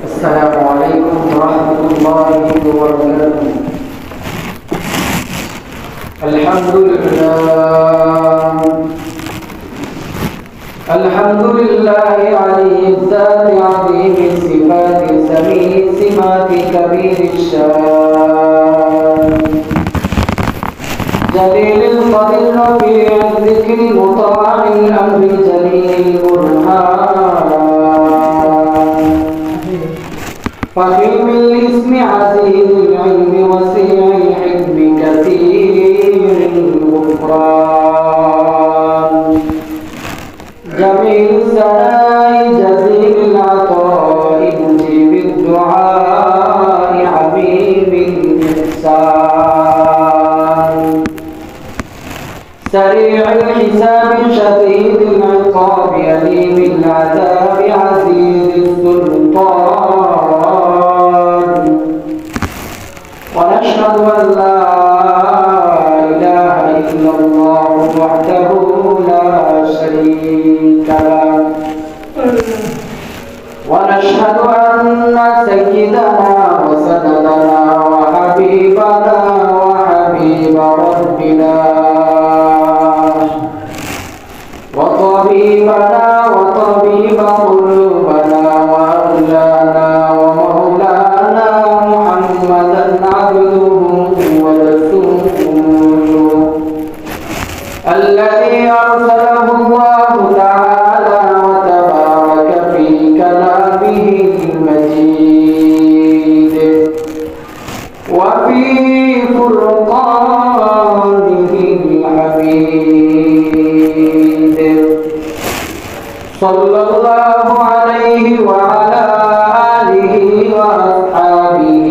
السلام عليكم ورحمة الله وبركاته. الحمد لله علي الذات عظيم الصفات سميع السمات كبير الشان جليل القدر رفيع الذكر مطاع الأمر جليل البرهان فخيم الاسم عزيز العلم وسيع الحكم كثير الغفران جميل الثناء جزيل العطاء مجيب الدعاء عميم الإحسان سريع الحساب شديد العقاب أليم العذاب عزيز السلطان ونشهد أن لا إله إلا الله وحده لا شريك له ونشهد أن سيدنا وسندنا وحبيبنا وحبيب ربنا وطبيبنا وطبيب قلوبنا وأولانا ومولانا محمدا عبده ورسوله الذي أرسله الله تعالى وتبارك في كلامه المجيد وفي فرقانه الحميد صلى الله عليه وعلى آله وأصحابه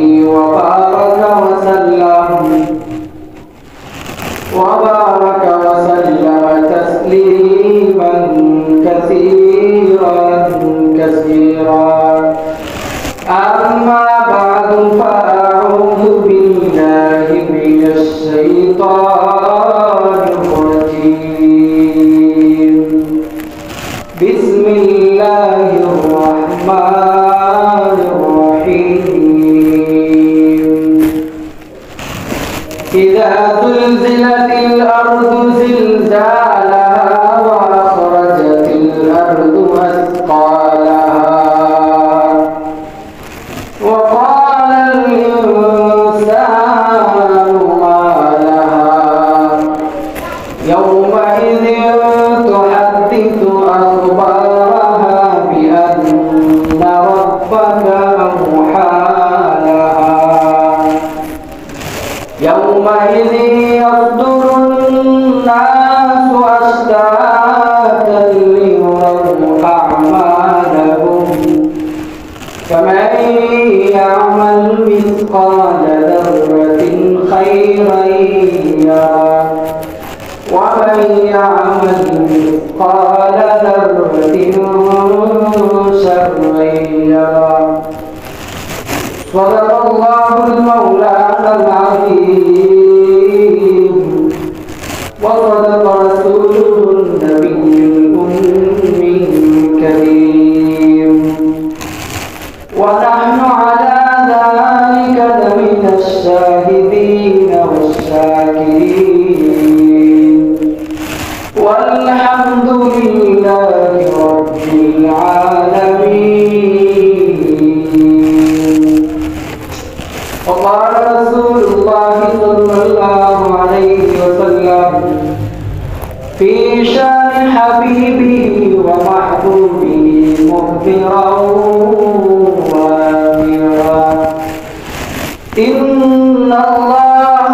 وبارك وسلم تسليما كثيرا أما بعد فأعوذ بالله من الشيطان الرجيم بسم الله الرحمن الرحيم إذا زلزلت الأرض زلزالها وأخرجت الأرض أثقالها وقال الإنسان ما لها يومئذ تحدث أخبارها بأن ربك أوحى لها يومئذ يصدر الناس أشتاتا ليروا أعمالهم فمن يعمل مثقال ذرة خيرا يره ومن يعمل مثقال ذرة شرا يره صدق الله المولانا العظيم وصدق رسوله النبي الأمي الكريم ونحن على ذلك لمن الشاهدين والشاكرين والحمد لله رب العالمين. وقال رسول الله صلى الله عليه وسلم في شان حبيبه ومحبوبه مخبرا وآمرا إن الله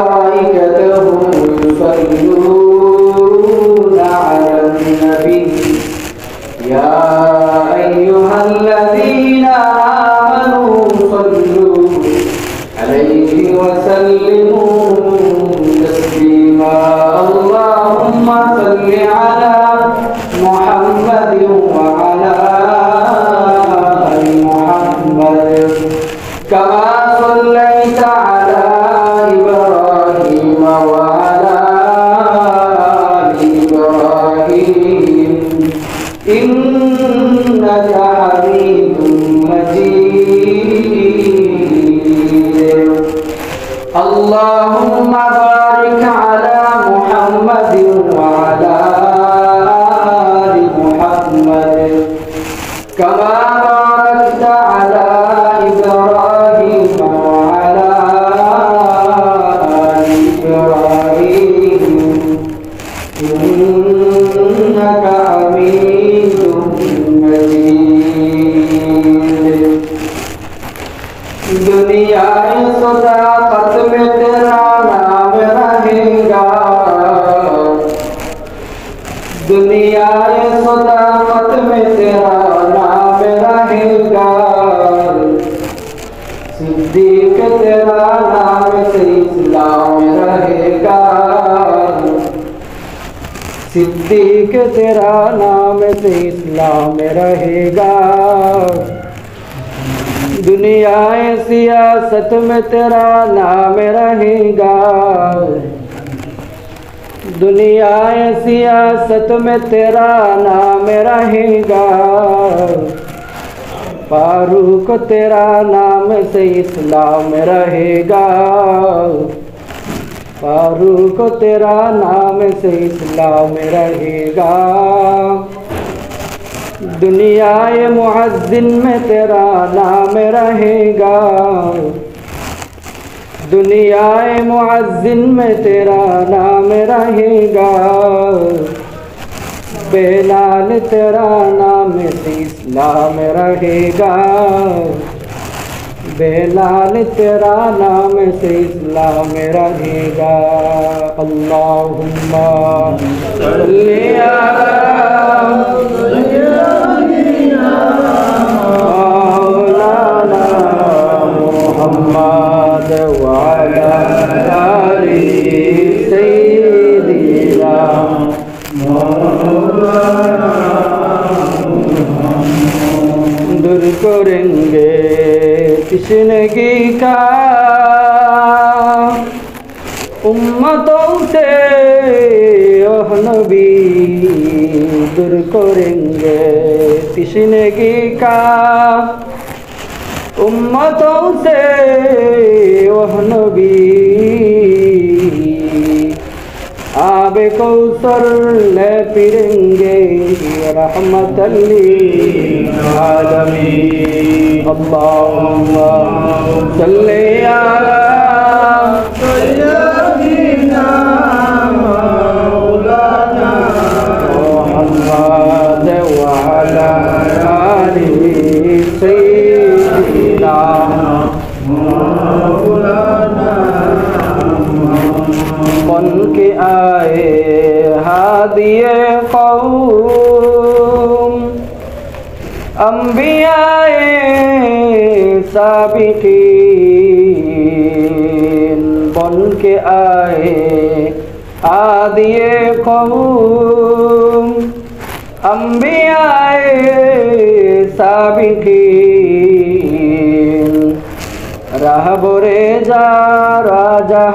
وملائكته يصلون على النبي يا أيها الذين آمنوا صلوا عليه وسلموا تسليما اللهم صل على محمد وعلى कमा बारकता अला इब्राहीम वअला आलि इब्राहीम इन्नका हमीदुम मजीद। दुनिया सदाकत में तेरा नाम रहेगा, दुनिया सदाकत में तेरा नाम रहेगा। सिद्दीक तेरा नाम से इस्लाम रहेगा, सिद्दीक तेरा नाम से इस्लाम रहेगा। दुनिया सियासत में तेरा नाम रहेगा, दुनिया सियासत में तेरा नाम रहेगा। फारूक तेरा नाम से इस्लाम रहेगा, फारूक तेरा नाम से इस्लाम रहेगा। दुनिया मुअज्जिन में तेरा नाम रहेगा, दुनिया मुअज्जिन में तेरा नाम रहेगा। बेलाल तेरा नाम से इस्लाम रहेगा, बेलाल तेरा नाम से इस्लाम रहेगा। अल्लाहुम्मा सल्ली अला मौलाना मुहम्मद व अला आलि सय्यिदिना मौलाना दूर करेंगे तिश्नगी का उम्मतों से ओह नबी, दूर करेंगे तिश्नगी का उम्मतों से ओह नबी। आबे कौसर ले पिरेंगे रहमतल लिल आलमीन। अल्लाहुम्मा सल्ली अला सय्यिदिना मौलाना मुहम्मद व अला आलि सय्यिदिना मौलाना। बन के आए हादिए कौम अंबियाए साबिकीन, बन के आए हादिए कौम अंबियाए साबिकीन। रहबरे जा राजा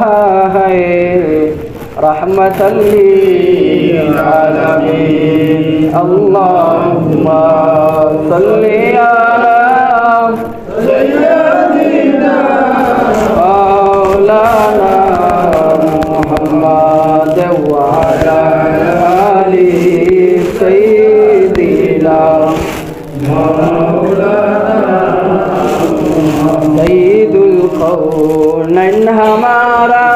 है रहमतल लिल आलमीन। अल्लाहुम्मा सल्ली अला सय्यिदिना मौलाना मुहम्मद व अला आलि सय्यिदिना मौलाना। सय्यिदुल कौनैन हमारा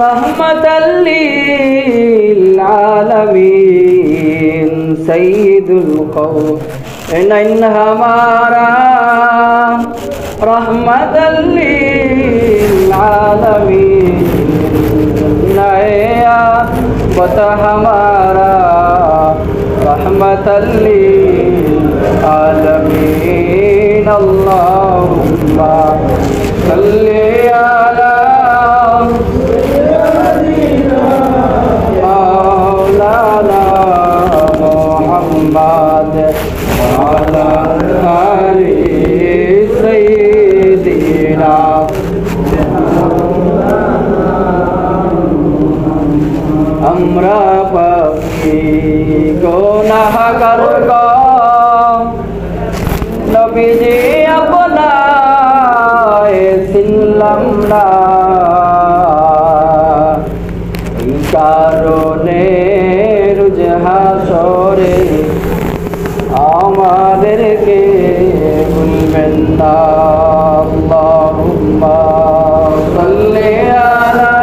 रहमतल लिल आलमीन। सय्यिदुल कौनैन हमारा रहमतल लिल आलमीन। नया बत हमारा रहमतल लिल आलमीन। अल्लाहुम्मा सल्ली अला मौलाना मुहम्मद व अला आलि सय्यिदिना। हमरा पापी गुनाहगार को नबीजी अपनाए सिल्लम ना, কারণে রুজহা সরে আমাদেরকে ভুলবেন না। আল্লাহুম্মা সাল্লি আলা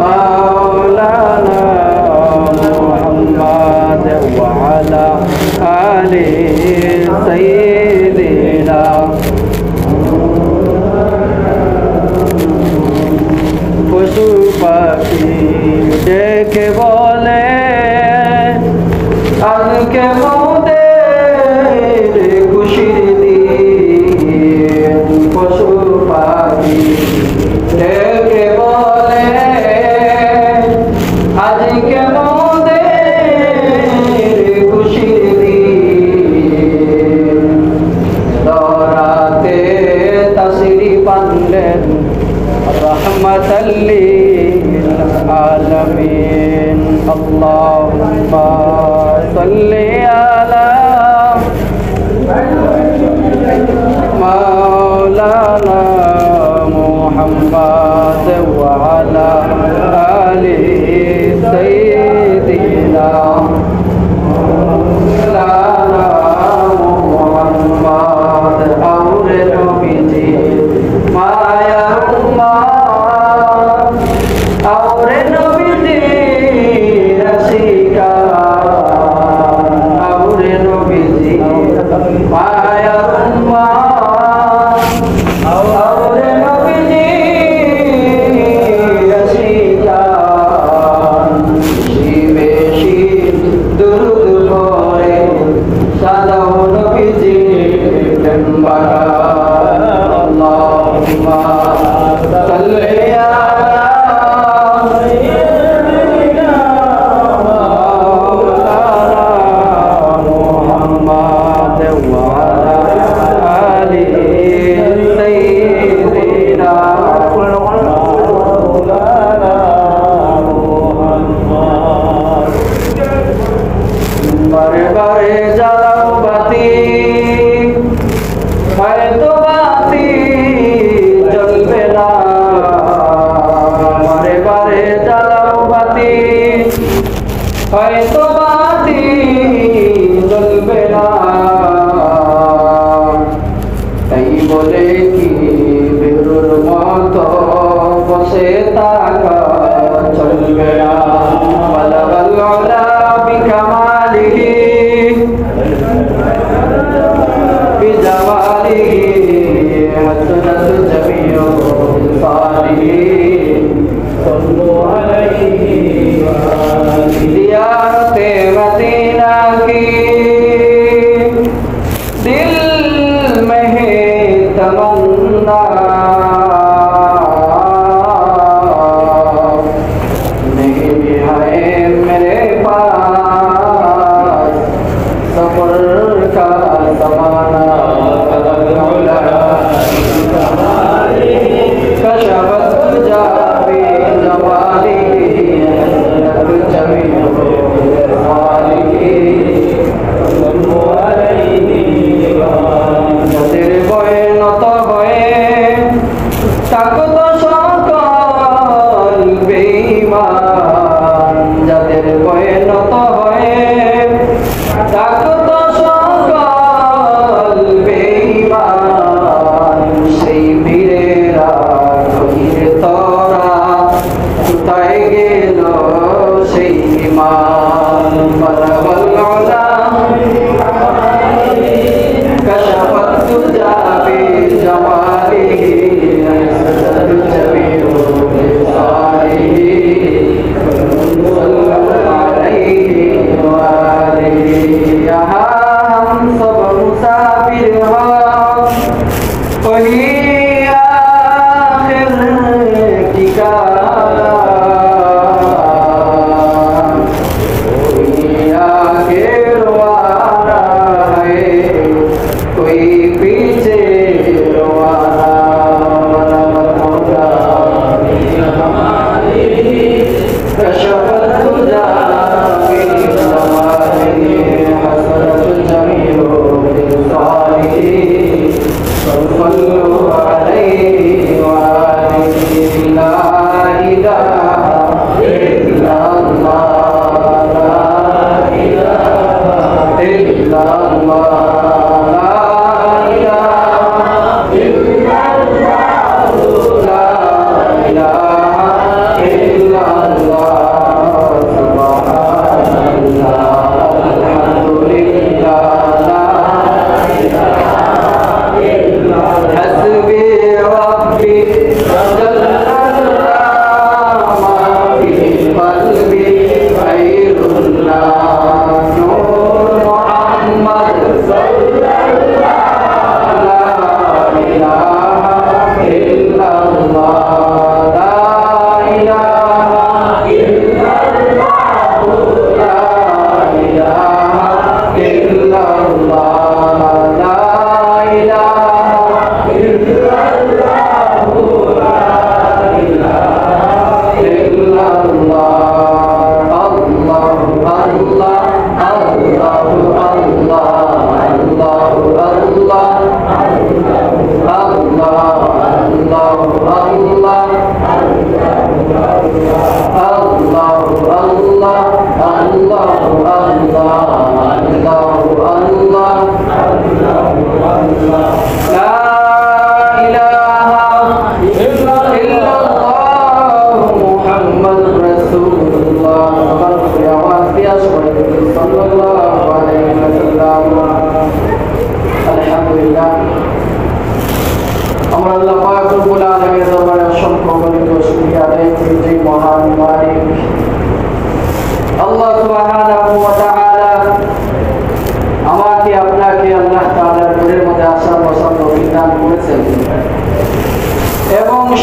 মাওলানা মুহাম্মাদ ওয়া আলা আলি সাইয়্যিদিনা। পশু পাখি ডেকে বলে আজকে মোদের খুশির দিন। পশু পাখি ডেকে বলে আজকে মোদের খুশির দিন। দরাতে তশরিফ আনলেন রহমাতাল লিল আলামিন। আল্লাহুম্মা সাল্লি আলা মাওলানা মুহাম্মাদ ওয়া আলা আলি সাইয়্যিদিনা মাওলানা মুহাম্মাদ আওরে নবীজি মায়ার উম্মত আওরে নবীজি রসিকা আওরে নবীজি মায়ার উম্মত আওরে নবীজি রসিকা। বেশি দুরুদ পড়ে সাদাও নবীজি দরবারা। আল্লাহুম্মা সাল্লি আলা সাইয়্যিদিনা মাওলানা মুহাম্মাদ ওয়া আলা আলি সাইয়্যিদিনা মাওলানা মুহাম্মাদ। বারে বারে জ্বালাও বাতি হয়তো বাতি জ্বলবে না। বারে বারে জ্বালাও বাতি হয়তো বাতি জ্বলবে না। তাই বলে কি বেরুর মতো বসে থাকা চলবে না। বালাগাল উলা বিকামালিহি বিজামালিহি হাসনাত জামিউ সালিহিন সাল্লু আলাইহি ওয়া আলিহি। জিয়ারতে মদিনা की दिल में है तमन्ना नहीं है मेरे पास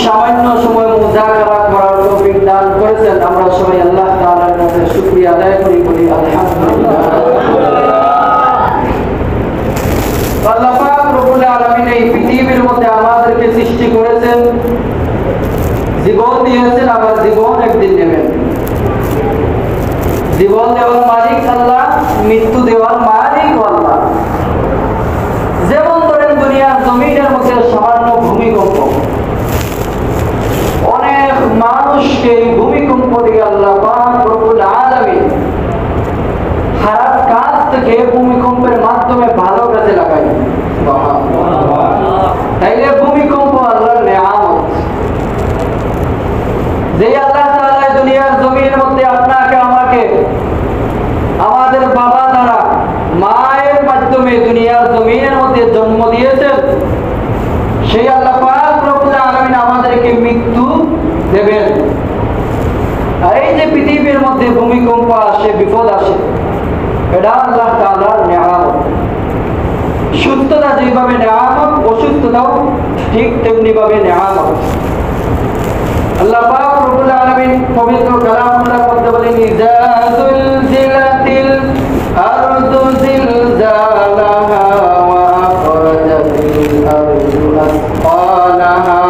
সামান্য সময় মুযাকারা করার তৌফিক দান করেছেন। আমরা সবাই আল্লাহ তাআলার কাছে শুকরিয়া আদায় করি, বলি আলহামদুলিল্লাহ। আল্লাহ পাক রব্বুল আলামিন এই পৃথিবীর মধ্যে আমাদেরকে সৃষ্টি করেছেন, জীবন দিয়েছেন, আবার জীবন একদিন নেবেন। জীবন দেওয়ার মালিক আল্লাহ, মৃত্যু দেওয়ার মালিক আল্লাহ। যেমন ধরেন দুনিয়ার জমিনের মধ্যে সামান্য ভূমিকম্প, অনেক মানুষকে এই ভূমিকম্প দিয়ে আল্লাহ পাক রব্বুল আলামিন খারাপ কাজ থেকে ভূমিকম্পের মাধ্যমে ভালো কাজে লাগাই। তাইলে ভূমিকম্প আল্লাহর নেয়ামত। যে আল্লাহ তাআলা দুনিয়ার জমিনের মধ্যে আপনাকে আমাকে আমাদের বাবা দ্বারা মায়ের মাধ্যমে দুনিয়ার জমিনের মধ্যে জন্ম দিয়েছেন, সেই আল্লাহ পাক রব্বুল আলামিন আমাদেরকে মৃত্যু দেবেন। আর এই যে পৃথিবীর মধ্যে ভূমিকম্প আসে, বিপদ আসে, এটা আল্লাহ তাআলার নেয়ামত। সুস্থতা যেভাবে নেয়ামত, অসুস্থতাও ঠিক তেমনি ভাবে নেয়ামত। আল্লাহ পাক রব্বুল আলামিন পবিত্র কালামুল্লাহর মধ্যে বলেন, ইযা যুলজিলাতিল আরদু জিলজালাহা ওয়া আখরাজাতিল আরদু আসqalaha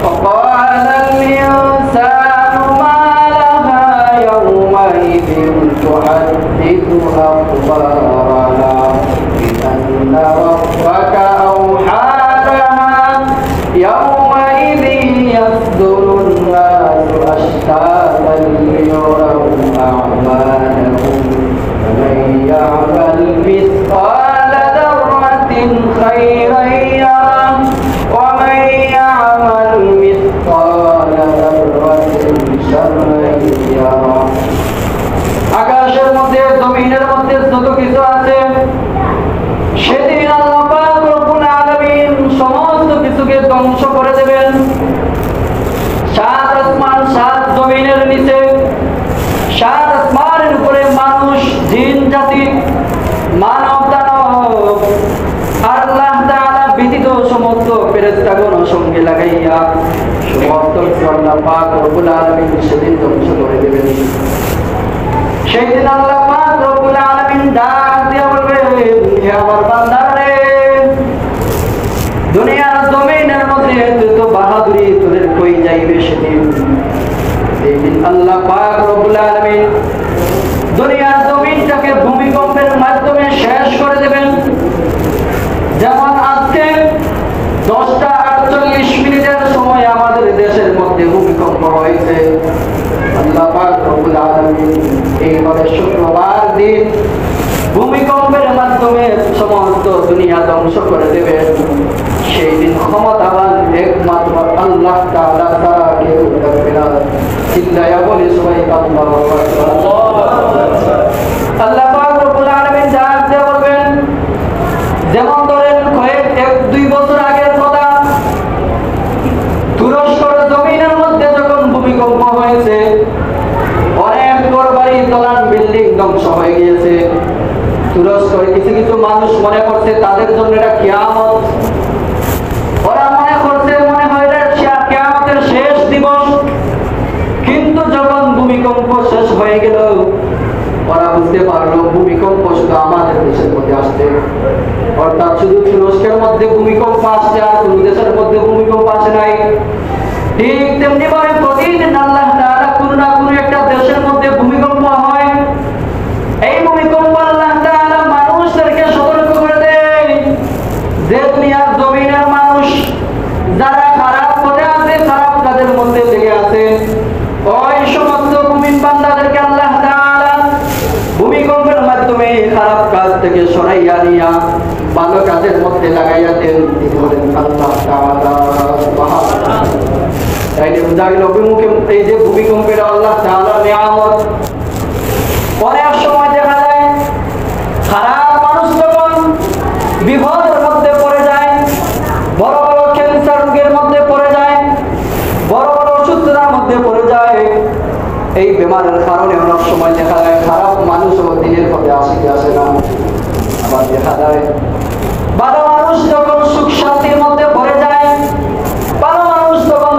ওয়া ক্বালাল ইনসানু মা লাহা ইয়াওমাইযিন তুহাদ্দিথু আখবারাহা বিআন্না রাব্বাকা আওহা লাহা ইয়াওমাইযিন ইয়াসদুরুন নাসু আশতাতান লিয়ারাউ আ'মালাহুম ফামান ইয়া'মাল মিসকালা দাররাতিন খায়রান ইয়ারাহ ওয়া মান ইয়া'মাল মিসকালা দাররাতিন শাররান ইয়ারাহ। আকাশের মধ্যে, জমিনের মধ্যে যত কিছু আছে, সেদিন আল্লাহ পাক রব্বুল আলামিন সমস্ত কিছুকে ধ্বংস করে দেবেন। সাত আসমান, সাত জমিনের নিচে, সাত আসমানের উপরে মানুষ, জিন জাতি, মানব দানব আর আল্লাহ তাআলা ব্যতীত সমস্ত ফেরেশতাগণ সঙ্গে লাগাইয়া সমস্ত আল্লাহ পাক রব্বুল আলামিন সেদিন ধ্বংস করে দেবেন। সেই দিন আল্লাহ পাক রব্বুল আলামিন ডাক দিয়ে বলবেন, হে আমার বান্দারে, দুনিয়ার জমিনের মধ্যে তুই তো বাহাদুরি, তোদের কই যাইবে সেদিন। এই দিন আল্লাহ পাক রব্বুল আলামিন দুনিয়ার জমিনটাকে ভূমিকম্পের মাধ্যমে শেষ করে দেবেন। যেমন আজকে 10:48 সময় আমাদের দেশের মধ্যে ভূমিকম্প হয়েছে। আল্লাহ পাক রব্বুল আলামিন এইভাবে শুক্রবার দিন ভূমিকম্পের মাধ্যমে সমস্ত দুনিয়া ধ্বংস করে দেবেন। সেই দিন ক্ষমতাবান একমাত্র আল্লাহ তাআলা ছাড়া কেউ থাকবে না। চিল্লায়া বলি সবাই আল্লাহু আকবার। আল্লাহ পাক রব্বুল আলামিন ডাক দিয়ে বলবেন, যেমন ধরেন কয়েক 1-2 বছর আগের কথা, তুরস্কের জমিনের মধ্যে যখন ভূমিকম্প হয়েছে, অনেক ঘরবাড়ি, দলান, বিল্ডিং ধ্বংস হয়ে গিয়েছে। তুরস্কের কিছু কিছু মানুষ মনে করছে তাদের জন্য এটা কিয়ামত। ওরা মনে করছে, মনে হয় এটা কিয়ামতের শেষ দিবস। কিন্তু যখন ভূমিকম্প শেষ হয়ে গেল, ওরা বুঝতে পারলো ভূমিকম্প শুধু আমাদের দেশের মধ্যে আসছে, অর্থাৎ শুধু তুরস্কের মধ্যে ভূমিকম্প আসছে, আর কোন দেশের মধ্যে ভূমিকম্প আসে নাই। ঠিক তেমনি ভাবে প্রতিদিন আল্লাহ তাআলা কোন না কোন একটা দেশের মধ্যে ভূমিকম্প হয়। এই ভূমিকম্প আল্লাহ তাআলা মানুষদেরকে সতর্ক করে দেয় যে দুনিয়ার জমিনের মানুষ যারা খারাপ পথে আছে, খারাপ কাজের মধ্যে লেগে আছে, ওই সমস্ত মুমিন বান্দাদেরকে আল্লাহ তাআলা ভূমিকম্পের মাধ্যমে খারাপ কাজ থেকে সরাইয়া নিয়া ভালো কাজের মধ্যে লাগাইয়া দেন। তিনি বলেন আল্লাহ তাআলা সুবহানাল্লাহ। তাইলে বোঝা গেল এই যে ভূমিকম্পের আল্লাহ তাআলার নিয়ামত। অনেক সময় দেখা যায় খারাপ মানুষ যখন বিপদের মধ্যে পড়ে যায়, বড় বড় ক্যান্সার রোগের মধ্যে পড়ে যায়, বড় বড় অসুস্থতার মধ্যে পড়ে যায়, এই বেমারের কারণে অনেক সময় দেখা যায় খারাপ মানুষও দিনের পথে আসে না। আবার দেখা যায় ভালো মানুষ যখন সুখ শান্তির মধ্যে পড়ে যায়, ভালো মানুষ যখন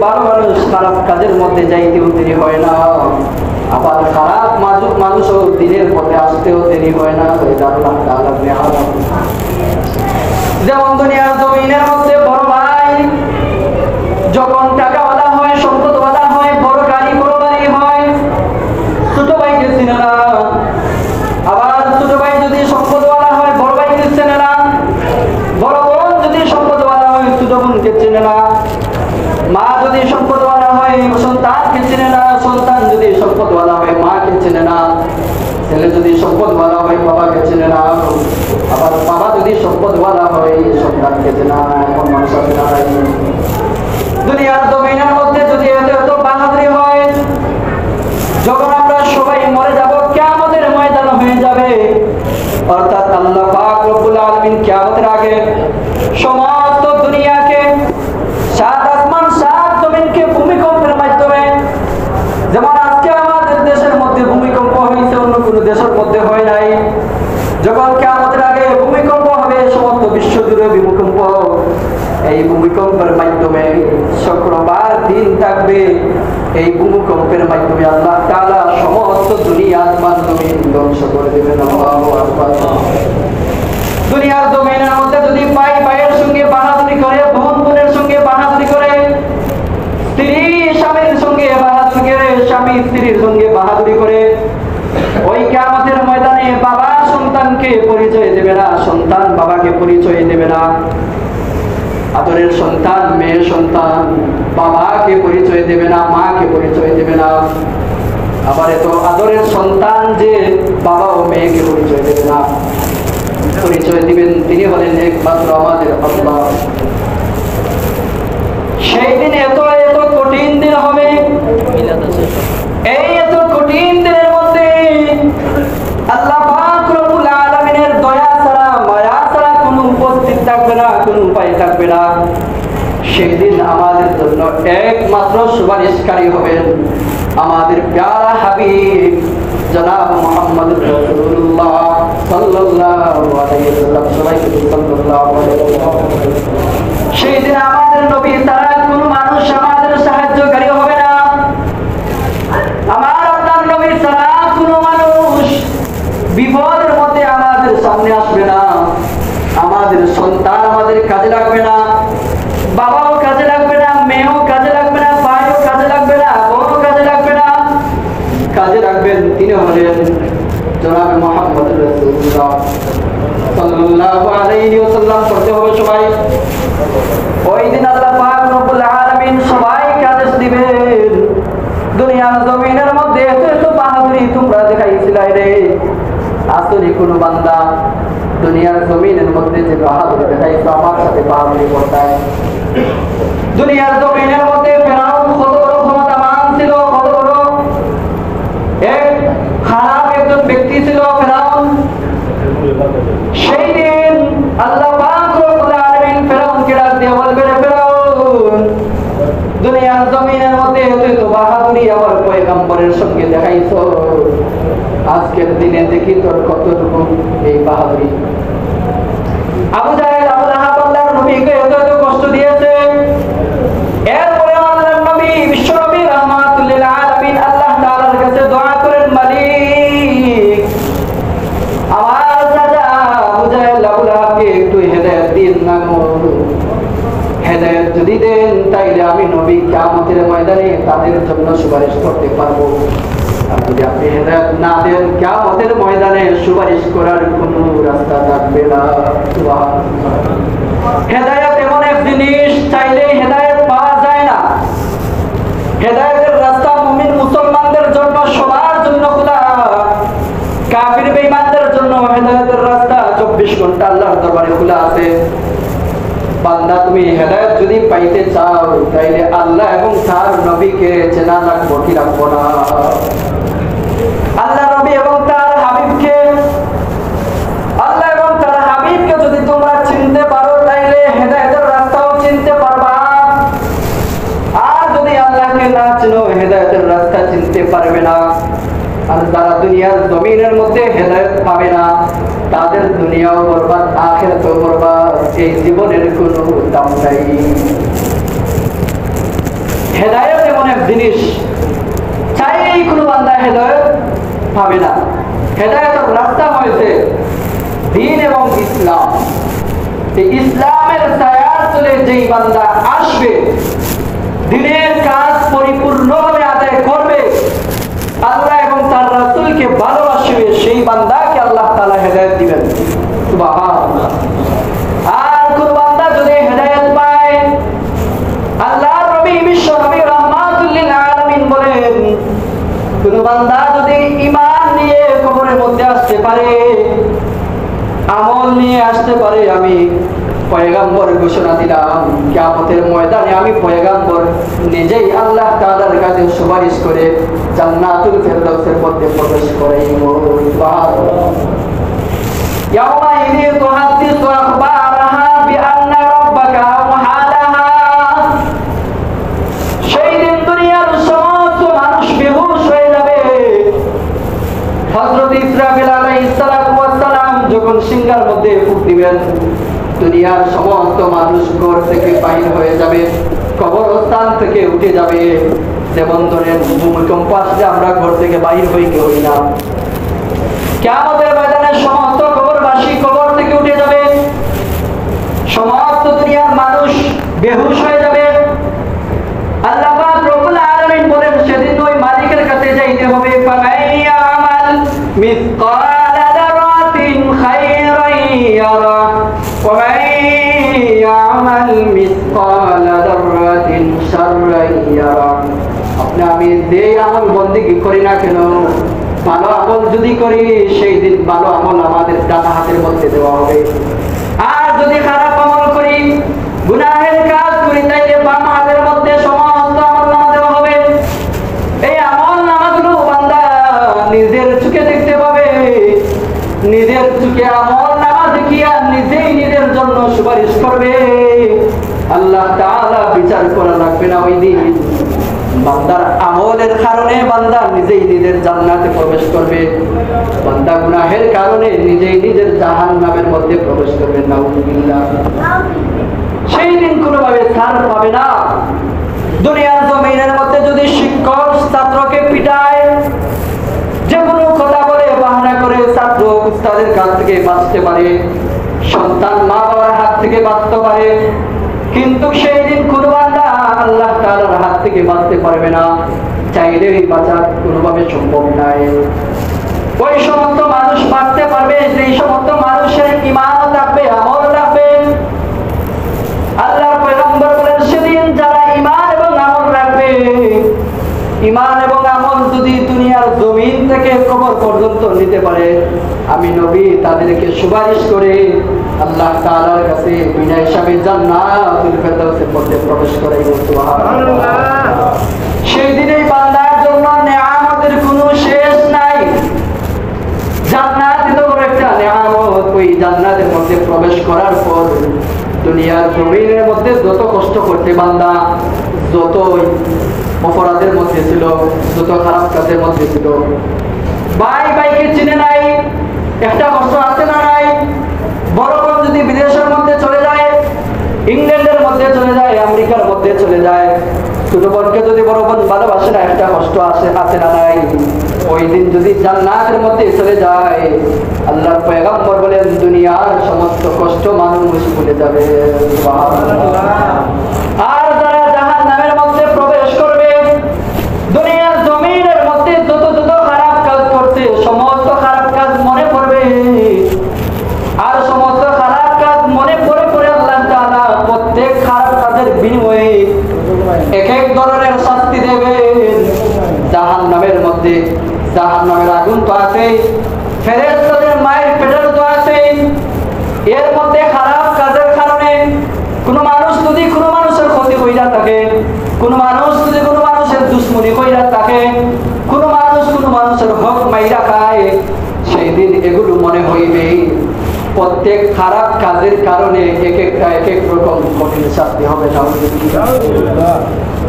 ভালো মানুষ খারাপ কাজের মধ্যে যাইতেও দেরি হয় না, আবার খারাপ মানুষও দিনের পথে আসতেও দেরি হয় না। আল্লাহ তাআলার নিয়ামত। যেমন দুনিয়ার জমিনের মধ্যে বড় ভাই যখন টাকাওয়ালা হয়, সম্পদওয়ালা হয়, বড় গাড়ি বড় বাড়ি হয়, ছোট ভাইকে চিনে না। আবার ছোট ভাই যদি সম্পদওয়ালা হয়, বড় ভাইকে চেনে না। বড় বোন যদি সম্পদওয়ালা হয়, ছোট বোনকে চেনে না। মা যদি সম্পদওয়ালা হয়, সন্তানকে চেনে না। সন্তান যদি সম্পদওয়ালা হয়, মাকে চেনে না। ছেলে যদি সম্পদওয়ালা হয়, বাবাকে চেনে না। আবার বাবা যদি সম্পদওয়ালা হয়, সন্তানকে চেনে না। এমন মানুষ আছে না? দুনিয়ার জমিনের মধ্যে যদি এত বাহাদুরি হয়, যখন আমরা সবাই মরে যাব, কিয়ামতের ময়দান হয়ে যাবে, অর্থাৎ আল্লাহ পাক রব্বুল আলামিন কিয়ামতের আগে সমস্ত দুনিয়াকে, সাত আসমান সাত জমিনকে ভূমিকম্পের মাধ্যমে, যেমন আজকে আমাদের দেশের মধ্যে ভূমিকম্প হয়েছে, অন্য কোনো দেশের মধ্যে হয় নাই, যখন কিয়ামতের আগে ভূমিকম্প হবে, সমস্ত বিশ্ব জুড়ে ভূমিকম্প, এই ভূমিকম্পের মাধ্যমে শুক্রবার দিন থাকবে। এই ভূমিকম্পের মাধ্যমে আল্লাহ তাআলা সমস্ত দুনিয়া আসমান জমিন ধ্বংস করে দেবেন। আল্লাহু আকবার। দুনিয়ার জমিনের মধ্যে যদি ভাই ভাইয়ের সঙ্গে বাহাদুরি করে, বোন বোনের সঙ্গে বাহাদুরি করে, স্ত্রী স্বামীর সঙ্গে বাহাদুরি করে, স্বামী স্ত্রীর সঙ্গে বাহাদুরি করে, ওই কিয়ামতের ময়দানে বাবা সন্তানকে পরিচয় দেবে না, সন্তান বাবাকে পরিচয় দেবে না। আদরের সন্তান মেয়ের সন্তান বাবাকে পরিচয় দেবে না, মাকে পরিচয় দেবে না। আবার এত আদরের সন্তান যে বাবা ও মেয়েকে পরিচয় দেবে না, পরিচয় দিবেন তিনি হলেন একমাত্র আমাদের আল্লাহ। সেই দিন এত কঠিন দিন হবে। এই এত কঠিন দিনের মধ্যে আল্লাহ পাক রব্বুল আলামিনের দয়া ছাড়া, মায়া ছাড়া কোনো উপস্থিত থাকবে না, কোনো উপায় থাকবে না। সেদিন আমাদের জন্য একমাত্র সুপারিশকারী হবেন আমাদের প্যারা হাবিব জনাব মুহাম্মদ রাসূলুল্লাহ সাল্লাল্লাহু আলাইহি ওয়াসাল্লাম। সবাইকে সাল্লাল্লাহু আলাইহি ওয়াসাল্লাম। সেই দিন আমাদের নবী ছাড়া কোনো মানুষ আমাদের সাহায্যকারী হবে না। আমার আপনার নবী ছাড়া কোনো মানুষ বিপদের মধ্যে আমাদের সামনে আসবে না। আমাদের সন্তান আমাদের কাজে লাগবে না, বাবাও কাজে লাগবে না, মেয়েও কাজে লাগবে না, ভাইও কাজে লাগবে না, বোনও কাজে লাগবে না। কাজে রাখবেন তিনি হলেন জনাব মুহাম্মদ রাসূলুল্লাহ সাল্লাল্লাহু আলাইহি ওয়াসাল্লাম। করতে হবে সবাই। ওই দিন আল্লাহ পাক রব্বুল আলামিন সবাইকে আদেশ দিবেন, দুনিয়ার জমিনের মধ্যে এত বাহাদুরি তোমরা দেখাইছিলে রে, আসলে কোন বান্দা দুনিয়ার জমিনের মধ্যে যে বাহাদুরি দেখাইছো আমার সাথে বাহাদুরি করতায়। দুনিয়ার জমিনের মধ্যে ফেরাউন কত বড় ক্ষমতাবান ছিল, কত বড় এক খারাপ একজন ব্যক্তি ছিল ফেরাউন। সেই দিন আল্লাহ পাক রব্বুল আলামিন ফেরাউনকে ডাক দিয়ে বলবেন, ফেরাউন দুনিয়ার জমিনের মধ্যে এত বাহাদুরি আমার পয়গম্বরের সঙ্গে দেখাইছো, আজকের দিনে দেখি তোর কতটুকু এই বাহাদুরি। আবু জাহেল আবু লাহাব আল্লাহর নবীকে এত কষ্ট দিয়েছে, এরপরে আল্লাহর নবী বিশ্ব নবী রাহমাতুল লিল আলামিন আল্লাহ তাআলার কাছে দোয়া করেন, মালিক আমার দাদা আবু জাহেল আবু লাহাবকে একটু হেদায়েত দিন না। হেদায়েত যদি দেন তাইলে আমি নবী কিয়ামতের ময়দানে তাদের জন্য সুপারিশ করতে পারবো। আর যদি আপনি হেদায়েত না দেন কিয়ামতের ময়দানে সুপারিশ করার কোনো রাস্তা থাকবে না। সুবহানাল্লাহ। হেদায়েত এমন এক জিনিস, চাইলেই হেদায়েত পাওয়া যায় না। হেদায়েতের রাস্তা মুমিন মুসলমানদের জন্য সবার জন্য খোলা, কাফির বেঈমানদের জন্য হেদায়েতের রাস্তা 24 ঘন্টা আল্লাহর দরবারে খোলা আছে। বান্দা তুমি হেদায়েত যদি পাইতে চাও তাইলে আল্লাহ এবং তার নবীকে চেনা লাগবো কি রাখবো না? আল্লাহ নবী এবং তার হাবিবকে, আল্লাহ এবং তার হাবিবকে যদি তোমরা চিনতে পারো তাইলে হেদায়েতের রাস্তাও চিনতে পারবা। আর যদি আল্লাহকে না চিনো হেদায়েতের রাস্তা চিনতে পারবে না। আর যারা দুনিয়ার জমিনের মধ্যে হেদায়েত পাবে না তাদের দুনিয়াও বরবাদ, আখিরাতও বরবাদ। এই জীবনের কোনো দাম নাই। হেদায়েত এমন এক জিনিস, চাইলেই কোনো বান্দা হেদায়েত পাবে না। হেদায়েতের রাস্তা হয়েছে দ্বীন এবং ইসলাম। এই ইসলামের ছায়ার তলে যেই বান্দা আসবে, দ্বীনের কাজ পরিপূর্ণভাবে আদায় করবে, আল্লাহ এবং তার রাসূলকে ভালোবাসবে, সেই বান্দাকে আল্লাহ তাআলা হেদায়েত দিবেন। সুবহানাল্লাহ। আর কোন বান্দা যদি হেদায়েত পায়, আল্লাহর নবী বিশ্ব নবী রাহমাতুল লিল আলামিন বলেন, কোন বান্দা যদি ঈমান নিয়ে কবরের মধ্যে আসতে পারে, আমল নিয়ে আসতে পারে, আমি পয়গম্বর ঘোষণা দিলাম কিয়ামতের ময়দানে আমি পয়গম্বর নিজেই আল্লাহ তাআলার কাছে সুপারিশ করে জান্নাতুল ফেরদাউসের মধ্যে প্রবেশ করাইব। সুবহানাল্লাহ। ইয়াউমাইযিন তুহাদ্দিসু আখবারাহা বিআন্না রাব্বাকা আওহা লাহা। সেই দিন দুনিয়ার সমস্ত মানুষ বেহুশ হয়ে যাবে। হযরত ইসরাফিল আলাইহিস সালাতু ওয়াস সালাম যখন সিংহার মধ্যে ফুঁক দিবেন, দুনিয়ার সমস্ত মানুষ ঘর থেকে বাইর হয়ে যাবে, কবরস্থান থেকে উঠে যাবে। যেমন ধরেন ভূমিকম্প আসলে আমরা ঘর থেকে বাইর হই কি হই না, কিয়ামতের ময়দানে সমস্ত কবরবাসী কবর থেকে উঠে যাবে, সমস্ত দুনিয়ার মানুষ বেহুশ হয়ে যাবে। আল্লাহ পাক রব্বুল আলামিন বলেন, সেদিন ওই মালিকের কাছে যাইতে হবে। ফামাইয়ামাল মিসকালা যারাতিন খায়রান ইয়ারা ওয়া মাইয়ামাল মিসকালা যারাতিন শাররান ইয়ারা। আপনি আমি যে আমল বন্দেগী করি না কেন, ভালো আমল যদি করি, সেই দিন ভালো আমল আমাদের ডান হাতের মধ্যে দেওয়া হবে। আর যদি খারাপ আমল করি, গুনাহের কাজ করি, তাইলে বাম হাতের মধ্যে সমস্ত আমল নামা দেওয়া হবে। এই আমল নামাগুলো বান্দা নিজের চোখে দেখতে পাবে, নিজের চোখে আমল নামা দেখিয়া নিজেই নিজের জন্য সুপারিশ করবে। আল্লাহ তাআলা বিচার করা লাগবে না ওই দিন। বান্দার আমলের কারণে বান্দা নিজেই নিজের জান্নাতে প্রবেশ করবে, বান্দা গুনাহের কারণে নিজেই নিজের জাহান্নামের মধ্যে প্রবেশ করবে। নাউযুবিল্লাহ। সেই দিন কোনোভাবে ছাড় পাবে না। দুনিয়ার জমিনের মধ্যে যদি শিক্ষক ছাত্রকে পিটায়, যে কোনো কথা বলে বাহানা করে ছাত্র উস্তাদের কাছ থেকে বাঁচতে পারে, সন্তান মা বাবার হাত থেকে বাঁচতে পারে, কিন্তু সেই দিন কোনো বান্দা আল্লাহ তাআলার হাত থেকে বাঁচতে পারবে না, চাইলেই বাঁচা কোনোভাবে সম্ভব নাই। ওই সমস্ত মানুষ বাঁচতে পারবে যেই সমস্ত মানুষের ঈমান থাকবে, আমল থাকবে। আল্লাহর পয়গম্বর বলেন, সেদিন যারা ঈমান এবং আমল রাখবে, ঈমান এবং আমল যদি দুনিয়ার জমিন থেকে কবর পর্যন্ত নিতে পারে, আমি নবী তাদেরকে সুপারিশ করে আল্লাহ তাআলার কাছে বিনা হিসাবে জান্নাতুল ফেরদাউসের মধ্যে প্রবেশ করাইব। সুবহানাল্লাহ। সেই দিনে বান্দার জন্য নেয়ামতের কোনো শেষ নাই। জান্নাত এত বড় একটা নেয়ামত। ওই জান্নাতের মধ্যে প্রবেশ করার পর দুনিয়ার জমিনের মধ্যে যত কষ্ট করতে বান্দা, যত অপরাধের মধ্যে ছিল, যত খারাপ কাজের মধ্যে ছিল, ভাই ভাইকে চিনে নাই, একটা কষ্ট আছে না নাই? বড় বোন যদি বিদেশের মধ্যে চলে যায়, ইংল্যান্ডের মধ্যে চলে যায়, আমেরিকার মধ্যে চলে যায়, ছোট বোনকে যদি বড় বোন ভালোবাসে না, একটা কষ্ট আছে না নাই? ওই দিন যদি জান্নাতের মধ্যে চলে যায়, আল্লাহর পয়গম্বর বলেন, দুনিয়ার সমস্ত কষ্ট মানুষ ভুলে যাবে। সুবহানাল্লাহ। আর যারা জাহান্নামের মধ্যে প্রবেশ করবে, দুনিয়ার জমিনের মধ্যে যত যত খারাপ কাজ করছে, সমস্ত খারাপ কাজ মনে পড়বে। আর সমস্ত খারাপ কাজ মনে পড়ে পড়ে আল্লাহ তাআলা প্রত্যেক খারাপ কাজের বিনিময়ে এক এক ধরনের শাস্তি দেবেন। জাহান্নামের মধ্যে জাহান্নামের আগুন তো আছে, ফেরেশতাদের মায়ের পেটের তো আছে। এর মধ্যে খারাপ কাজের কারণে কোনো মানুষ যদি কোনো মানুষের ক্ষতি কইরা থাকে, কোনো মানুষ যদি কোনো মানুষের দুশ্মনী কইরা থাকে, কোনো মানুষ কোনো মানুষের হক মাইরা খায়, সেই দিন এগুলো মনে হইবে। প্রত্যেক খারাপ কাজের কারণে এক একটা এক এক রকম কঠিন শাস্তি হবে।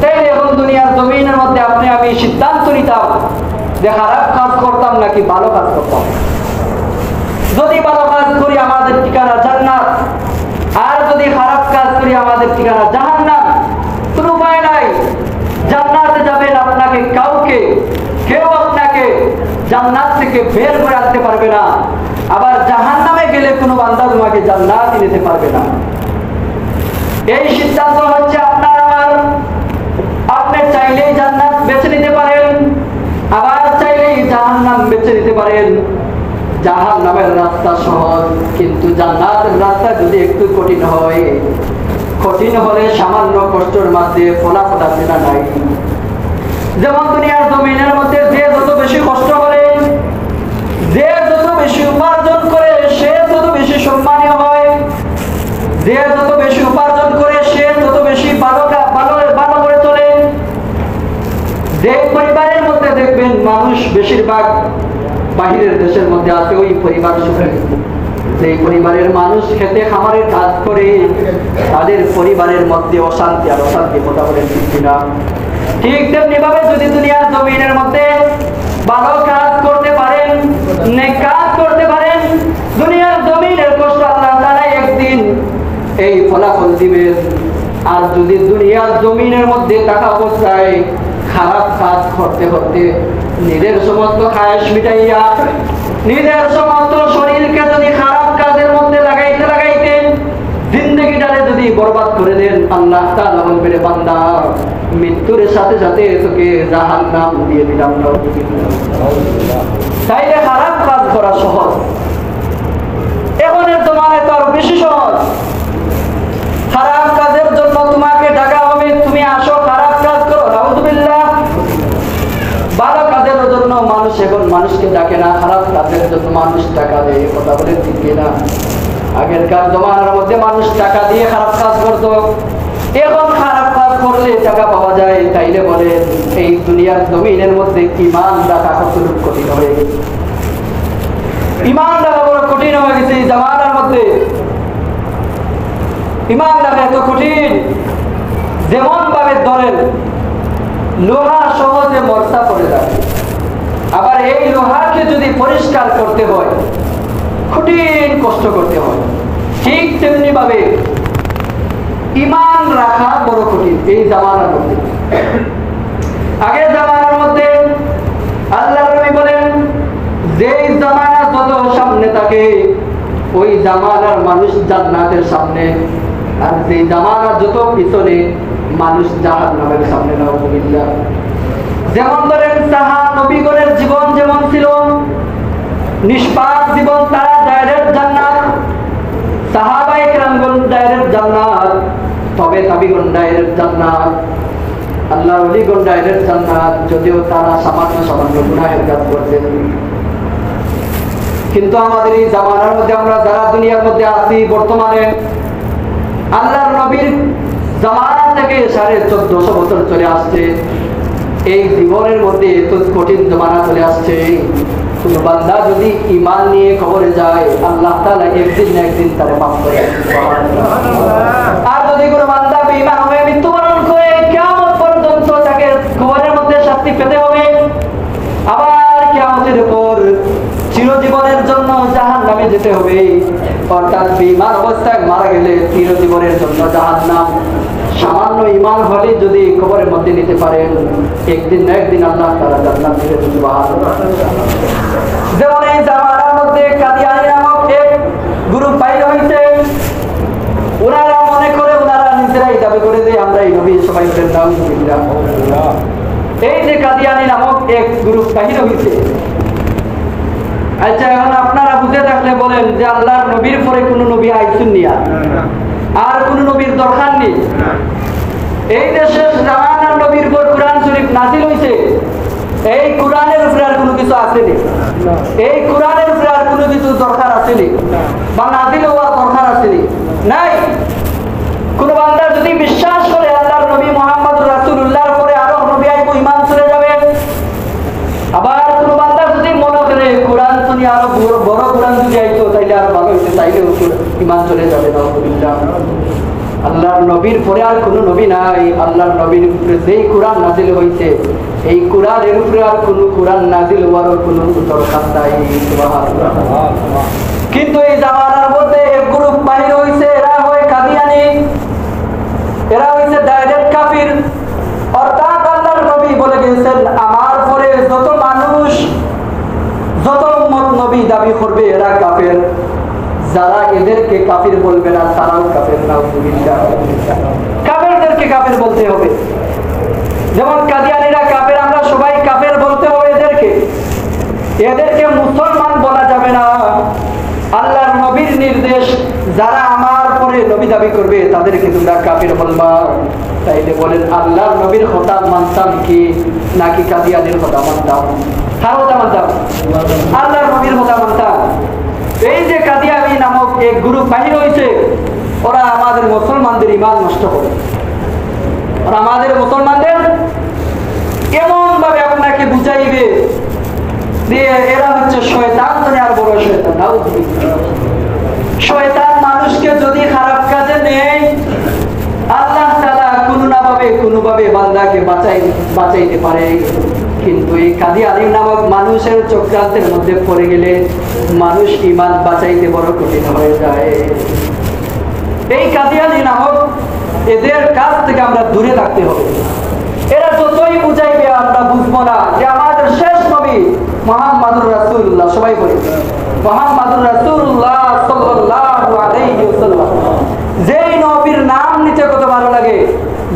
তাই এখন দুনিয়ার জমিনের মধ্যে আপনি আমি সিদ্ধান্ত নিতাম যে খারাপ কাজ করতাম নাকি ভালো কাজ করতাম। যদি ভালো কাজ করি আমাদের ঠিকানা জান্নাত, আর যদি খারাপ কাজ করি আমাদের ঠিকানা জাহান্নাম। কোনো উপায় নাই। জান্নাতে যাবেন, আপনাকে কেউ আপনাকে জান্নাত থেকে বের করে আনতে পারবে না। আবার জাহান্নামে গেলে কোনো বান্দা তোমাকে জান্নাত নিতে পারবে না। এই সিদ্ধান্ত হচ্ছে আপনার আমার। আপনি চাইলেই জান্নাত বেছে নিতে পারেন, আবার চাইলেই জাহান্নাম বেছে নিতে পারেন। জাহান্নামের রাস্তা সহজ, কিন্তু জান্নাতের রাস্তা যদি একটু কঠিন হয়, কঠিন হলে সামান্য কষ্টের মধ্যে ফলাফল আছে না নাই। যেমন দুনিয়ার জমিনের মধ্যে যে যত বেশি কষ্ট করে, যে যত বেশি উপার্জন করে, সে তত বেশি সম্মানীয় হয়। যে যত বেশি উপার্জন করে, সে তত বেশি ভালো করে চলে। যে পরিবারের মধ্যে দেখবেন মানুষ বেশিরভাগ বাহিরের দেশের মধ্যে আছে, ওই পরিবার সুখী। যে পরিবারের মানুষ খেতে খামারে কাজ করে, তাদের পরিবারের মধ্যে অশান্তি আর অশান্তি, কথা বলেন ঠিক কিনা? ঠিক তেমনি ভাবে যদি দুনিয়ার জমিনের মধ্যে ভালো কাজ করতে পারেন, নেক কাজ করতে পারেন, দুনিয়ার জমিনের কষ্ট আল্লাহ তাআলা একদিন এই ফলাফল দিবেন। আর যদি দুনিয়ার জমিনের মধ্যে টাকা অবস্থায় খারাপ কাজ করতে করতে নিজের সমস্ত খায়েশ মিটাইয়া, নিজের সমস্ত শরীরকে যদি খারাপ কাজের মধ্যে লাগাইতে জিন্দগিটারে যদি বরবাদ করে দেন, আল্লাহ তাআলা বলবেন বান্দা মৃত্যুর সাথে সাথে তোকে জাহান্নাম দিয়ে দিলাম। তাইলে খারাপ কাজ করা সহজ, এখনের জমানায় তো আরো বেশি সহজ। খারাপ কাজের জন্য তোমাকে ডাকা হবে, তুমি আসো খারাপ কাজ করো, নাউযুবিল্লাহ। ভালো কাজের জন্য মানুষ এখন মানুষকে ডাকে না, খারাপ কাজের জন্য মানুষ টাকা দেয়, কথা বলে ঠিক না? আগেরকার জমানার মধ্যে মানুষ টাকা দিয়ে খারাপ কাজ করতো, এখন খারাপ কাজ করলে টাকা পাওয়া যায়। তাইলে বলে এই দুনিয়ার জমিনের মধ্যে ঈমান রাখা কতটুকু কঠিন হয়ে গেছে। ঈমান রাখা বড় কঠিন হয়ে গেছে এই জামানার মধ্যে। ঈমান রাখা এত কঠিন, যেমন ভাবে ধরেন লোহা সহজে মর্চা পড়ে যায়, আবার এই লোহাকে যদি পরিষ্কার করতে হয় কঠিন কষ্ট করতে হয়। ঠিক তেমনি ভাবে ঈমান রাখা বড় কঠিন এই জামানার মধ্যে। আগের জামানার মধ্যে আল্লাহর নবী বলেন, যেই জামানা যত সামনে থাকে ওই জামানার মানুষ জান্নাতের সামনে, আর যে জামানা যত পিছনে মানুষ জাহান্নামের সামনে। নাউযুবিল্লাহ। যেমন ধরেন নবীগণের জীবন যেমন ছিল নিষ্পাপ জীবন, তারা ডাইরেক্ট জান্নাত, সাহাবায়ে কেরামগণ ডাইরেক্ট জান্নাত, তবে তাবিগণ ডাইরেক্ট জান্নাত, আল্লাহর ওলিগণ ডাইরেক্ট জান্নাত, যদিও তারা সামান্য গুনাহের কাজ করতেন। কিন্তু আমাদের এই জামানার মধ্যে আমরা যারা দুনিয়ার মধ্যে আছি বর্তমানে, আল্লাহর নবীর জামানা থেকে 1450 বছর চলে আসছে, এই জীবনের মধ্যে এত কঠিন জামানা চলে আসছে। কোন বান্দা যদি ঈমান নিয়ে কবরে যায়, আল্লাহ তাআলা একদিন না একদিন তারে মাফ করে। আর যদি কোনো বান্দা বেঈমান হয়ে মৃত্যুবরণ করে, কিয়ামত পর্যন্ত তাকে কবরের মধ্যে শাস্তি পেতে হবে। আবার কিয়ামতের পর চিরজীবনের জন্য জাহান্নামে যেতে হবে। অর্থাৎ বেঈমান অবস্থায় মারা গেলে চিরজীবনের জন্য জাহান্নাম। সামান্য ঈমান হলে যদি কবরের মধ্যে নিতে পারেন, একদিন না একদিন আল্লাহ তাআলা জান্নাত দিয়ে দিবেন। যেমন এই জামানার মধ্যে কাদিয়ানী নামক এক গ্রুপ বাইর হয়েছে। ওনারা মনে করে, ওনারা নিজেরাই দাবি করে যে আমরা এই নবী সবাই নাম। এই যে কাদিয়ানী নামক এক গ্রুপ বাহির হয়েছে। আচ্ছা, এখন আপনারা বুঝে থাকলে বলেন যে আল্লাহর নবীর পরে কোন নবী আইসুন নিয়া, আর কোন নবীর দরকার নেই। এই দেশের জামানার নবীর উপর কোরআন শরীফ নাযিল হয়েছে, এই কোরআনের উপরে আর কোনো কিছু আসেনি। এই কোরআনের উপরে আর কোনো কিছু দরকার আসেনি, বা নাযিল হওয়ার দরকার আসেনি, নাই। কোন বান্দা যদি বিশ্বাস করে আল্লাহর নবী মুহাম্মদ রাসূলুল্লাহর পরে আরো নবী আইবো, ঈমান চলে যাবে। আবার কোন বান্দা যদি মনে করে কোরআন শুনি আরো বড় কোরআন যদি আইতো তাইলে আরো ভালো হইতো, তাইলে ঈমান চলে যাবে। নাউযুবিল্লাহ। আল্লাহর নবীর পরে আর কোনো নবী নাই। আল্লাহর নবীর উপরে যেই কোরআন নাযিল হয়েছে, এই কোরআনের উপরে আর কোনো কোরআন নাযিল হওয়ার কোনো দরকার নাই। সুবহানাল্লাহ। কিন্তু এই জামানার মধ্যে এক গ্রুপ বাহির হয়েছে, এরা হয় কাদিয়ানী, এরা হয়েছে ডাইরেক্ট কাফির। অর্থাৎ বলে গিয়েছেন আমার পরে যত মানুষ যত উম্মত নবী দাবি করবে এরা কাফের, যারা এদেরকে কাফির বলবে না তারাও কাফের। নাউযুবিল্লাহ, কাফেরদেরকে কাফের বলতে হবে। যেমন কাদিয়ানীরা কাফের, আমরা সবাই কাফের বলতে হবে এদেরকে। এদেরকে মুসলমান বলা যাবে না। আল্লাহর নবীর নির্দেশ, যারা আমার পরে নবী দাবি করবে তাদেরকে তোমরা কাফির বলবা। তাইলে বলেন আল্লাহর নবীর কথা মানতাম কি নাকি কাদিয়ানীর কথা মানতাম? কার কথা মানতাম? আল্লাহর নবীর কথা মানতাম। এই যে কাদিয়ানী নামক এক গ্রুপ বাহির হয়েছে, ওরা আমাদের মুসলমানদের ঈমান নষ্ট করে। ওরা আমাদের মুসলমানদের এমন ভাবে আপনাকে বুঝাইবে দিয়ে এরা হচ্ছে শয়তান, মানে আর বড় শয়তান। শয়তান মানুষকে যদি খারাপ কাজে নেয়, আল্লাহ তাআলা কোনোভাবে বান্দাকে বাঁচাইতে পারে। কিন্তু এই কাদিয়ানী নামক মানুষের চক্রান্তের মধ্যে পড়ে গেলে মানুষ ঈমান বাঁচাইতে বড় কঠিন হয়ে যায়। এই কাদিয়ানী নামক এদের কাছ থেকে আমরা দূরে থাকতে হবে। এরা যতই বুঝাইবে আমরা বুঝবো না যে আমাদের শেষ নবী মুহাম্মদুর রাসূলুল্লাহ, সবাই বলি মুহাম্মদুর রাসূলুল্লাহ সাল্লাল্লাহু আলাইহি ওয়াসাল্লাম। যেই নবীর নাম নিতে কত ভালো লাগে,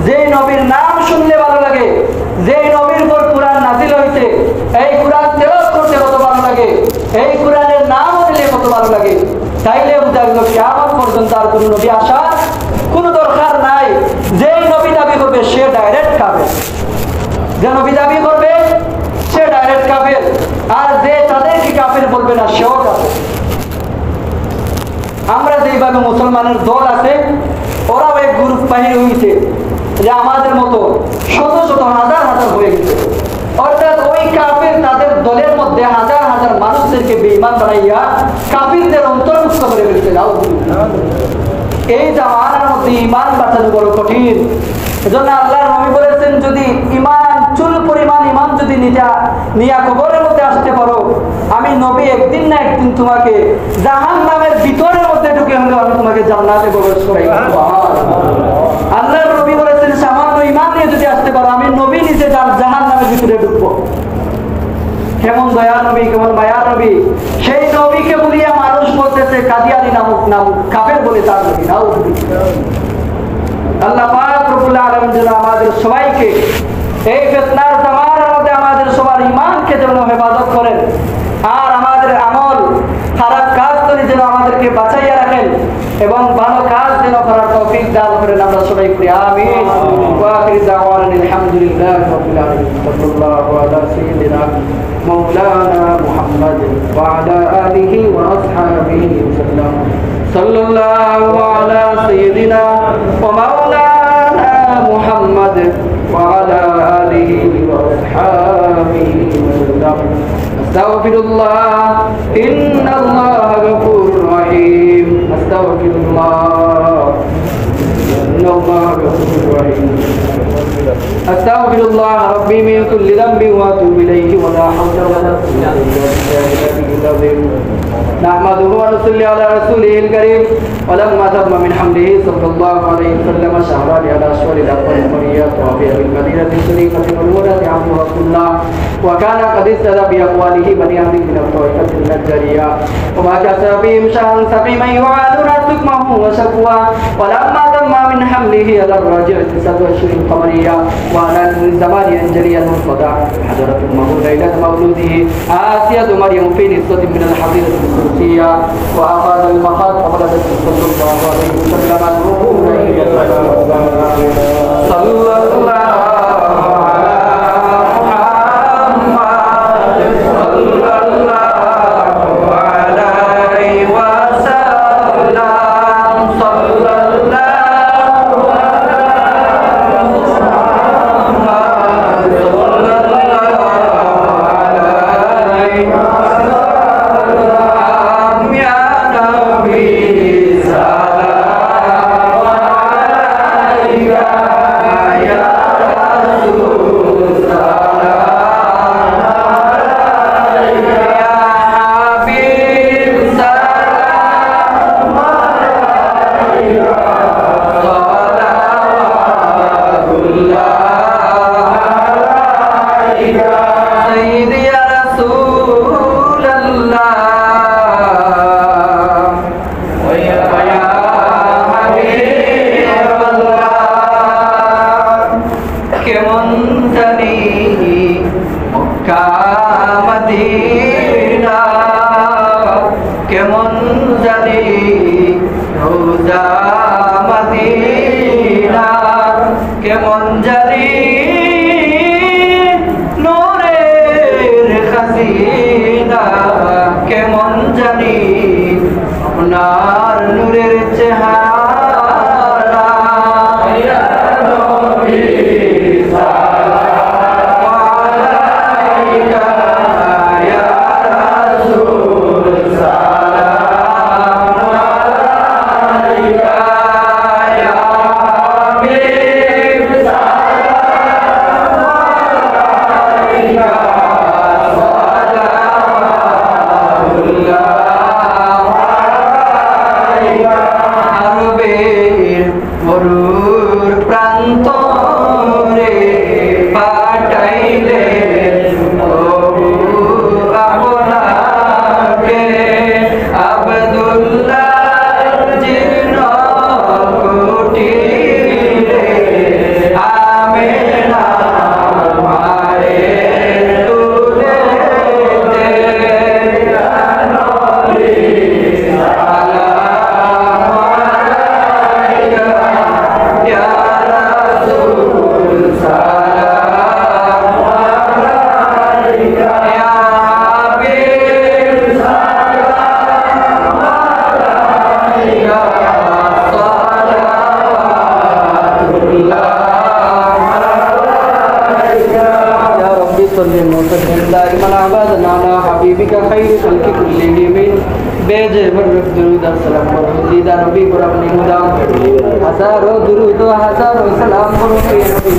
যেই নবীর নাম শুনলে ভালো লাগে, যেই নবীর উপর কুরআন নাযিল হয়েছে এই কুরআন তেলাওয়াত করতে কত ভালো লাগে, এই কুরআনের নাম নিলে কত ভালো লাগে। তাইলে বুঝা গেল কিয়ামত পর্যন্ত আর কোনো নবী আসার কোনো দরকার নাই। যেই নবী দাবি করবে সে ডাইরেক্ট কাফের, যে নবী দাবি করবে সে ডাইরেক্ট কাফের, আর যে তাদেরকে কাফের বলবে না সেও কাফের। আমরা যেইভাবে মুসলমানের দল আছে, ওরাও এক গ্রুপ বাহির হয়েছে যে আমাদের মতো শত শত হাজার হাজার হয়ে গেছে। অর্থাৎ ওই কাফের তাদের দলের মধ্যে হাজার হাজার মানুষদেরকে বেঈমান বানাইয়া কাফিরদের অন্তর্ভুক্ত করে ফেলছে। এই জামানার মধ্যে ঈমান বাঁচানো বড় কঠিন। এজন্য আল্লাহর নবী বলেছেন, যদি ঈমান চুল পরিমাণ ঈমান যদি নিয়া কবরের মধ্যে আসতে পারো, আমি নবী একদিন না একদিন তোমাকে জাহান্নামের ভিতরের মধ্যে ঢুকে হলেও আমি তোমাকে জান্নাতে প্রবেশ করাইব। আল্লাহর নবী বলেছেন, সামান্য ঈমান নিয়ে যদি আসতে পারো, আমি নবী নিজে জাহান্নামের ভিতরে ঢুকবো। কেমন দয়া নবী, কেমন মায়া নবী! সেই নবীকে বলিয়া মানুষ বলতেছে কাদিয়ানী নামক নাম কাফের বলে তার নবী। আল্লাহ পাক রব্বুল আলামিন যেন আমাদের সবাইকে এই ফিতনার জামানার মধ্যে আমাদের সবার ঈমানকে যেন হেফাজত করেন, আর আমাদের আমল খারাপ কাজ থেকে যেন আমাদেরকে বাঁচাইয়া রাখেন, এবং ভালো কাজ যেন করার তৌফিক দান করেন। আমরা সবাই করি আমিন। ওয়া আখিরু দাওয়ানা আলহামদুলিল্লাহি রাব্বিল আলামিন। সাল্লাল্লাহু আলা সাইয়্যিদিনা মাওলানা মুহাম্মাদ ওয়া আলা আলিহি ওয়া আসহাবিহি ওয়াসাল্লাম। সাল্লাল্লাহু আলা সাইয়্যিদিনা ওয়া মাওলানা মুহাম্মাদ ওয়া আলা আলিহি ওয়া আসহাবিহি ওয়াসাল্লাম। আস্তাগফিরুল্লাহ, ইন্নাল্লাহা গফুরুর রহিম। আস্তাগফিরুল্লাহ, ইন্নাল্লাহা গফুরুর রহিম। আস্তাগফিরুল্লাহ রাব্বি মিন কুল্লি যামবি ওয়া আতুবু ইলাইহি ওয়া লা হাওলা ওয়া লা কুওয়াতা ইল্লা বিল্লাহ। نحمده ونصلي على رسوله الكريم. ولما تم من حمده صلى الله عليه وسلم شهران على أشهر الأقوال المريات وفي المدينة الشريفة والمولى عبد رسول الله، وكان قد استدى بأقواله بني أهل من الطائفة النجارية، وما كسب بهم شهرا سقيما يعادون سقمه وشكوى. ولما تم من حمله على الراجع 9 أشهر قمرية وعلى الزمان ينجلي المصطدع حضرت أمه ليلة مولوده آسية مريم في نسوة من الحضيرة القدسية، وأخذ المخاض فولدت صلى الله عليه وسلم الروح إلى صلى الله মদিনা কেমন জানি রোজা মদিনা কেমন জানি নূরের খাজিনা কেমন জানি আপনার নূরের চেহারা ইয়া নবী সালাম আলাইকা ইয়া রাসূল সালাম আলাইকা ইয়া হাবিব সালাম আলাইকা আরবের মরুর প্রান্তরে পাঠাইলে আপনাকে আব্দুল্লাহ জিন কুটিরে আমেনা মারে তুলেতে حبيبك خير خلق كلهم बेजे बरक दुरूद सलाम करो दीदा नबी पर अपनी मुदाम हजारों दुरूद हजारों सलाम करो प्रिय नबी